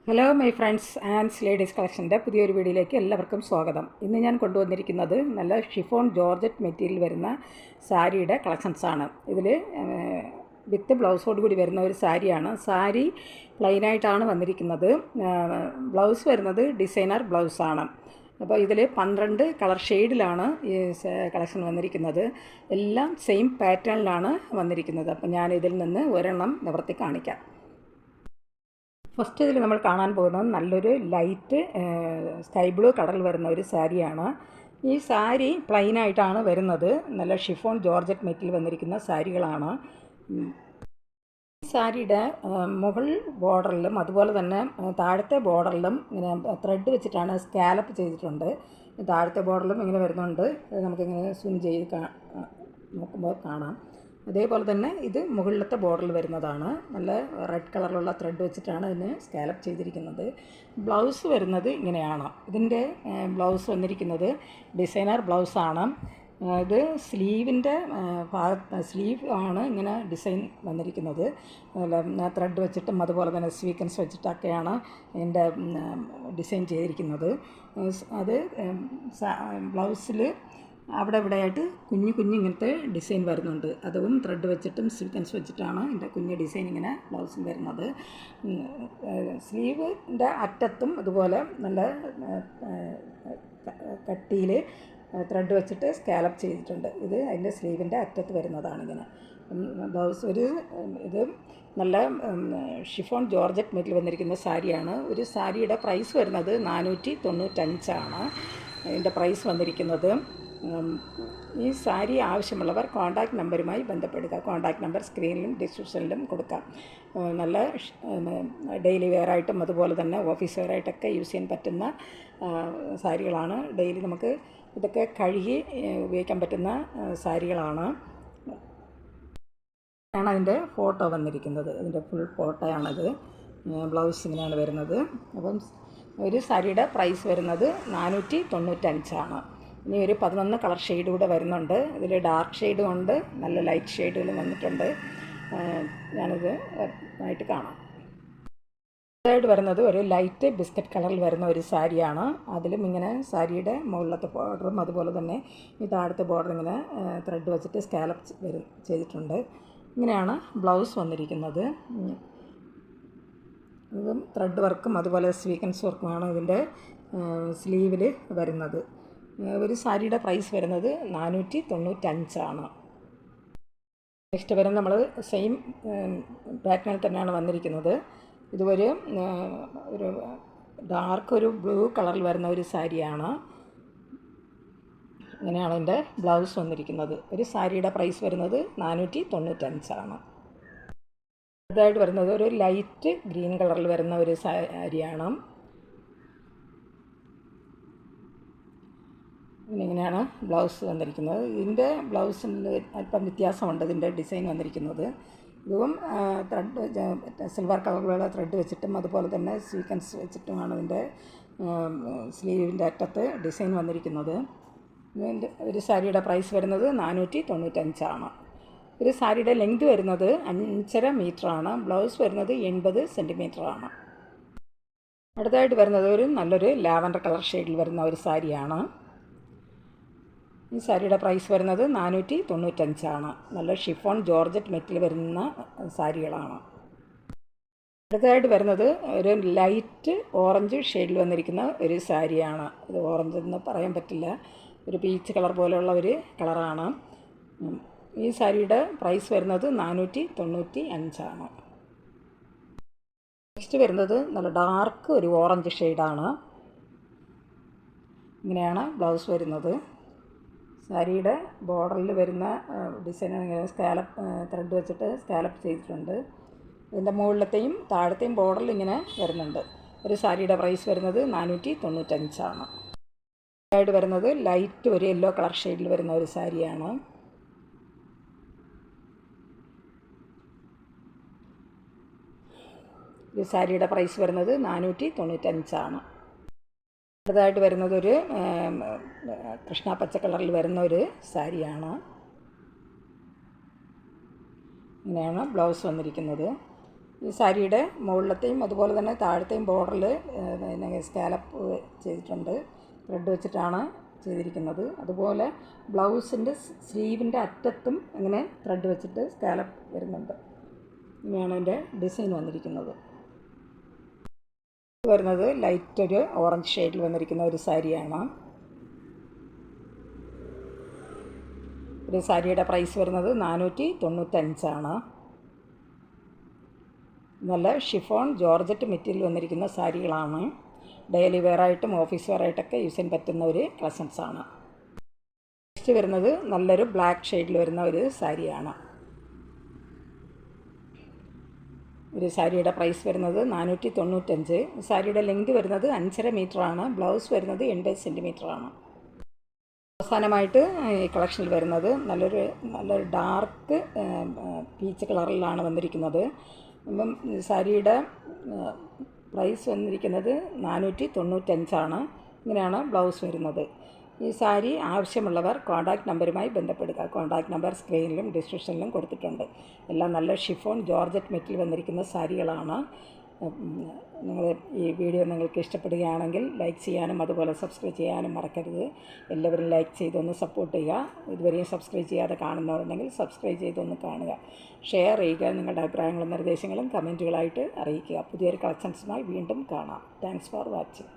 Hello my friends ആൻഡ്സ് ladies കളക്ഷൻ്റെ പുതിയൊരു വീഡിയോയിലേക്ക് എല്ലാവർക്കും സ്വാഗതം. ഇന്ന് ഞാൻ കൊണ്ടുവന്നിരിക്കുന്നത് നല്ല ഷിഫോൺ ജോർജറ്റ് മെറ്റീരിയൽ വരുന്ന സാരിയുടെ കളക്ഷൻസാണ്. ഇതിൽ വിത്ത് ബ്ലൗസോട് കൂടി വരുന്ന ഒരു സാരിയാണ്. സാരി പ്ലെയിനായിട്ടാണ് വന്നിരിക്കുന്നത്. ബ്ലൗസ് വരുന്നത് ഡിസൈനർ ബ്ലൗസാണ്. അപ്പോൾ ഇതിൽ 12 കളർ ഷെയ്ഡിലാണ് ഈ കളക്ഷൻ വന്നിരിക്കുന്നത്. എല്ലാം സെയിം പാറ്റേണിലാണ് വന്നിരിക്കുന്നത്. അപ്പോൾ ഞാൻ ഇതിൽ നിന്ന് ഒരെണ്ണം നിവർത്തി കാണിക്കാം. ഫസ്റ്റ് ഇതിൽ നമ്മൾ കാണാൻ പോകുന്നത് നല്ലൊരു ലൈറ്റ് സ്കൈ ബ്ലൂ കളറിൽ വരുന്ന ഒരു സാരിയാണ്. ഈ സാരി പ്ലെയിനായിട്ടാണ് വരുന്നത്. നല്ല ഷിഫോൺ ജോർജറ്റ് മെറ്റീരിയൽ വന്നിരിക്കുന്ന സാരികളാണ്. സാരിയുടെ മുകൾ ബോർഡറിലും അതുപോലെ തന്നെ താഴത്തെ ബോർഡറിലും ഇങ്ങനെ ത്രെഡ് വെച്ചിട്ടാണ് സ്കാലപ്പ് ചെയ്തിട്ടുണ്ട്. താഴത്തെ ബോർഡറിലും ഇങ്ങനെ വരുന്നുണ്ട്. നമുക്കിങ്ങനെ സ്വിം ചെയ്ത് നോക്കുമ്പോൾ കാണാം. അതേപോലെ തന്നെ ഇത് മുകളിലത്തെ ബോർഡറിൽ വരുന്നതാണ്. നല്ല റെഡ് കളറിലുള്ള ത്രെഡ് വെച്ചിട്ടാണ് ഇതിന് സ്കാലപ്പ് ചെയ്തിരിക്കുന്നത്. ബ്ലൗസ് വരുന്നത് ഇങ്ങനെയാണ്. ഇതിൻ്റെ ബ്ലൗസ് വന്നിരിക്കുന്നത് ഡിസൈനർ ബ്ലൗസാണ്. ഇത് സ്ലീവിൻ്റെ സ്ലീവ് ആണ് ഇങ്ങനെ ഡിസൈൻ വന്നിരിക്കുന്നത്. ത്രെഡ് വെച്ചിട്ടും അതുപോലെ തന്നെ സ്വീക്കൻസ് വെച്ചിട്ടൊക്കെയാണ് ഇതിൻ്റെ ഡിസൈൻ ചെയ്തിരിക്കുന്നത്. അത് ബ്ലൗസിൽ അവിടെ ഇവിടെയായിട്ട് കുഞ്ഞു ഇങ്ങനത്തെ ഡിസൈൻ വരുന്നുണ്ട്. അതും ത്രെഡ് വെച്ചിട്ടും സ്വീക്കൻസ് വെച്ചിട്ടാണ് ഇതിൻ്റെ കുഞ്ഞ് ഡിസൈൻ ഇങ്ങനെ ബ്ലൗസിൽ വരുന്നത്. സ്ലീവിൻ്റെ അറ്റത്തും അതുപോലെ നല്ല കട്ടിയിൽ ത്രെഡ് വെച്ചിട്ട് സ്കാലപ്പ് ചെയ്തിട്ടുണ്ട്. ഇത് അതിൻ്റെ സ്ലീവിൻ്റെ അറ്റത്ത് വരുന്നതാണ് ഇങ്ങനെ. ബ്ലൗസ് ഇത് നല്ല ഷിഫോൺ ജോർജറ്റ് മെറ്റീരിയൽ വന്നിരിക്കുന്ന സാരിയാണ്. ഒരു സാരിയുടെ പ്രൈസ് വരുന്നത് 495 ഇതിൻ്റെ പ്രൈസ് വന്നിരിക്കുന്നത്. ഈ സാരി ആവശ്യമുള്ളവർ കോൺടാക്റ്റ് നമ്പറുമായി ബന്ധപ്പെടുക. കോൺടാക്റ്റ് നമ്പർ സ്ക്രീനിലും ഡിസ്ക്രിപ്ഷനിലും കൊടുക്കാം. നല്ല ഡെയിലി വെയറായിട്ടും അതുപോലെ തന്നെ ഓഫീസ് വെയറായിട്ടൊക്കെ യൂസ് ചെയ്യാൻ പറ്റുന്ന സാരികളാണ്. ഡെയിലി നമുക്ക് ഇതൊക്കെ കഴുകി ഉപയോഗിക്കാൻ പറ്റുന്ന സാരികളാണ്. അതിൻ്റെ ഫോട്ടോ വന്നിരിക്കുന്നത്. ഇതിൻ്റെ ഫുൾ ഫോട്ടോയാണത്. ബ്ലൗസ് ഇങ്ങനെയാണ് വരുന്നത്. അപ്പം ഒരു സാരിയുടെ പ്രൈസ് വരുന്നത് 495. ഇനി ഒരു 11 കളർ ഷെയ്ഡ് കൂടെ വരുന്നുണ്ട്. ഇതിൽ ഡാർക്ക് ഷെയ്ഡും ഉണ്ട്, നല്ല ലൈറ്റ് ഷെയ്ഡുകളും വന്നിട്ടുണ്ട്. ഞാനിത് ആയിട്ട് കാണാം. ഇതായിട്ട് വരുന്നത് ഒരു ലൈറ്റ് ബിസ്ക്കറ്റ് കളറിൽ വരുന്ന ഒരു സാരിയാണ്. അതിലും ഇങ്ങനെ സാരിയുടെ മുകളിലത്തെ ബോർഡറും അതുപോലെ തന്നെ ഈ താഴത്തെ ബോർഡർ ഇങ്ങനെ ത്രെഡ് വെച്ചിട്ട് സ്കാലപ്പ് ചെയ്തിട്ടുണ്ട്. ഇങ്ങനെയാണ് ബ്ലൗസ് വന്നിരിക്കുന്നത്. ഇതും ത്രെഡ് വർക്കും അതുപോലെ സ്വീക്കൻസ് വർക്കുമാണ് ഇതിൻ്റെ സ്ലീവിൽ വരുന്നത്. ഒരു സാരിയുടെ പ്രൈസ് വരുന്നത് 495. നെക്സ്റ്റ് വരുന്നത് നമ്മൾ സെയിം പാറ്റേണിൽ തന്നെയാണ് വന്നിരിക്കുന്നത്. ഇതൊരു ഡാർക്ക് ഒരു ബ്ലൂ കളറിൽ വരുന്ന ഒരു സാരിയാണ്. ഇങ്ങനെയാണ് ഇതിൻ്റെ ബ്ലൗസ് വന്നിരിക്കുന്നത്. ഒരു സാരിയുടെ പ്രൈസ് വരുന്നത് 495. അടുത്തതായിട്ട് വരുന്നത് ഒരു ലൈറ്റ് ഗ്രീൻ കളറിൽ വരുന്ന ഒരു സാരിയാണ്. ഇങ്ങനെയാണ് ബ്ലൗസ് വന്നിരിക്കുന്നത്. ഇതിൻ്റെ ബ്ലൗസിൽ അല്പം വ്യത്യാസമുണ്ട്. ഇതിൻ്റെ ഡിസൈൻ വന്നിരിക്കുന്നത് ഇതും ത്രെഡ് സിൽവർ കളറിലുള്ള ത്രെഡ് വെച്ചിട്ടും അതുപോലെ തന്നെ സ്വീക്കൻസ് വെച്ചിട്ടുമാണ് ഇതിൻ്റെ സ്ലീവിൻ്റെ അറ്റത്ത് ഡിസൈൻ വന്നിരിക്കുന്നത്. ഇതിൻ്റെ ഒരു സാരിയുടെ പ്രൈസ് വരുന്നത് 495. ഒരു സാരിയുടെ ലെങ്ത് വരുന്നത് 5.5 മീറ്ററാണ്. ബ്ലൗസ് വരുന്നത് 80 സെൻറ്റിമീറ്ററാണ്. അടുത്തതായിട്ട് വരുന്നത് നല്ലൊരു ലാവൻഡർ കളർ ഷെയ്ഡിൽ വരുന്ന ഒരു സാരിയാണ്. ഈ സാരിയുടെ പ്രൈസ് വരുന്നത് 495. നല്ല ഷിഫോൺ ജോർജറ്റ് മെറ്റീരിയൽ വരുന്ന സാരികളാണ്. അടുത്തതായിട്ട് വരുന്നത് ഒരു ലൈറ്റ് ഓറഞ്ച് ഷെയ്ഡിൽ വന്നിരിക്കുന്ന ഒരു സാരിയാണ്. ഇത് ഓറഞ്ച് എന്ന് പറയാൻ പറ്റില്ല, ഒരു പീച്ച് കളർ പോലെയുള്ള ഒരു കളറാണ്. ഈ സാരിയുടെ പ്രൈസ് വരുന്നത് 495. നെക്സ്റ്റ് വരുന്നത് നല്ല ഡാർക്ക് ഒരു ഓറഞ്ച് ഷെയ്ഡാണ്. ഇങ്ങനെയാണ് ബ്ലൗസ് വരുന്നത്. സാരിയുടെ ബോർഡറിൽ വരുന്ന ഡിസൈൻ ഇങ്ങനെ സ്കാലപ്പ് ത്രെഡ് വെച്ചിട്ട് സ്കാലപ്പ് ചെയ്തിട്ടുണ്ട്. ഇതിൻ്റെ മുകളിലത്തെയും താഴത്തെയും ബോർഡറിൽ ഇങ്ങനെ വരുന്നുണ്ട്. ഒരു സാരിയുടെ പ്രൈസ് വരുന്നത് 495. ആയിട്ട് വരുന്നത് ലൈറ്റ് ഒരു യെല്ലോ കളർ ഷെയ്ഡിൽ വരുന്ന ഒരു സാരിയാണ്. ഈ സാരിയുടെ പ്രൈസ് വരുന്നത് 495. അടുത്തതായിട്ട് വരുന്നത് ഒരു കൃഷ്ണ പച്ച കളറിൽ വരുന്ന ഒരു സാരിയാണ്. ഇങ്ങനെയാണ് ബ്ലൗസ് വന്നിരിക്കുന്നത്. ഈ സാരിയുടെ മുകളിലത്തെയും അതുപോലെ തന്നെ താഴത്തെയും ബോർഡറിൽ പിന്നെ സ്കാലപ്പ് ചെയ്തിട്ടുണ്ട്. ത്രെഡ് വെച്ചിട്ടാണ് ചെയ്തിരിക്കുന്നത്. അതുപോലെ ബ്ലൗസിൻ്റെ സ്ലീവിൻ്റെ അറ്റത്തും അങ്ങനെ ത്രെഡ് വെച്ചിട്ട് സ്കാലപ്പ് വരുന്നുണ്ട്. ഇങ്ങനെയാണ് അതിൻ്റെ ഡിസൈൻ വന്നിരിക്കുന്നത്. വരുന്നത് ലൈറ്റ് ഒരു ഓറഞ്ച് ഷെയ്ഡിൽ വന്നിരിക്കുന്ന ഒരു സാരിയാണ്. ഒരു സാരിയുടെ പ്രൈസ് വരുന്നത് 495 നല്ല ഷിഫോൺ ജോർജറ്റ് മെറ്റീരിയൽ വന്നിരിക്കുന്ന സാരികളാണ്. ഡെയിലി വെയറായിട്ടും ഓഫീസ് വെയറായിട്ടൊക്കെ യൂസ് ചെയ്യാൻ പറ്റുന്ന ഒരു കളക്ഷൻസാണ്. നെക്സ്റ്റ് വരുന്നത് നല്ലൊരു ബ്ലാക്ക് ഷെയ്ഡിൽ വരുന്ന ഒരു സാരിയാണ്. ഒരു സാരിയുടെ പ്രൈസ് വരുന്നത് 495. സാരിയുടെ ലെങ്ത് വരുന്നത് 5.5 മീറ്ററാണ്. ബ്ലൗസ് വരുന്നത് 80 സെൻറ്റിമീറ്ററാണ്. അവസാനമായിട്ട് ഈ കളക്ഷനിൽ വരുന്നത് നല്ലൊരു ഡാർക്ക് പീച്ച് കളറിലാണ് വന്നിരിക്കുന്നത്. ഇപ്പം സാരിയുടെ പ്രൈസ് വന്നിരിക്കുന്നത് 495. ഇങ്ങനെയാണ് ബ്ലൗസ് വരുന്നത്. ഈ സാരി ആവശ്യമുള്ളവർ കോൺടാക്റ്റ് നമ്പറുമായി ബന്ധപ്പെടുക. കോൺടാക്റ്റ് നമ്പർ സ്ക്രീനിലും ഡിസ്ക്രിപ്ഷനിലും കൊടുത്തിട്ടുണ്ട്. എല്ലാം നല്ല ഷിഫോൺ ജോർജറ്റ് മെറ്റീരിയൽ വന്നിരിക്കുന്ന സാരികളാണ്. നിങ്ങൾ ഈ വീഡിയോ നിങ്ങൾക്ക് ഇഷ്ടപ്പെടുകയാണെങ്കിൽ ലൈക്ക് ചെയ്യാനും അതുപോലെ സബ്സ്ക്രൈബ് ചെയ്യാനും മറക്കരുത്. എല്ലാവരും ലൈക്ക് ചെയ്തൊന്ന് സപ്പോർട്ട് ചെയ്യുക. ഇതുവരെയും സബ്സ്ക്രൈബ് ചെയ്യാതെ കാണുന്നവരുണ്ടെങ്കിൽ സബ്സ്ക്രൈബ് ചെയ്തൊന്ന് കാണുക. ഷെയർ ചെയ്യുക. നിങ്ങളുടെ അഭിപ്രായങ്ങളും നിർദ്ദേശങ്ങളും കമൻറ്റുകളായിട്ട് അറിയിക്കുക. പുതിയൊരു കളക്ഷൻസുമായി വീണ്ടും കാണാം. Thanks for watching.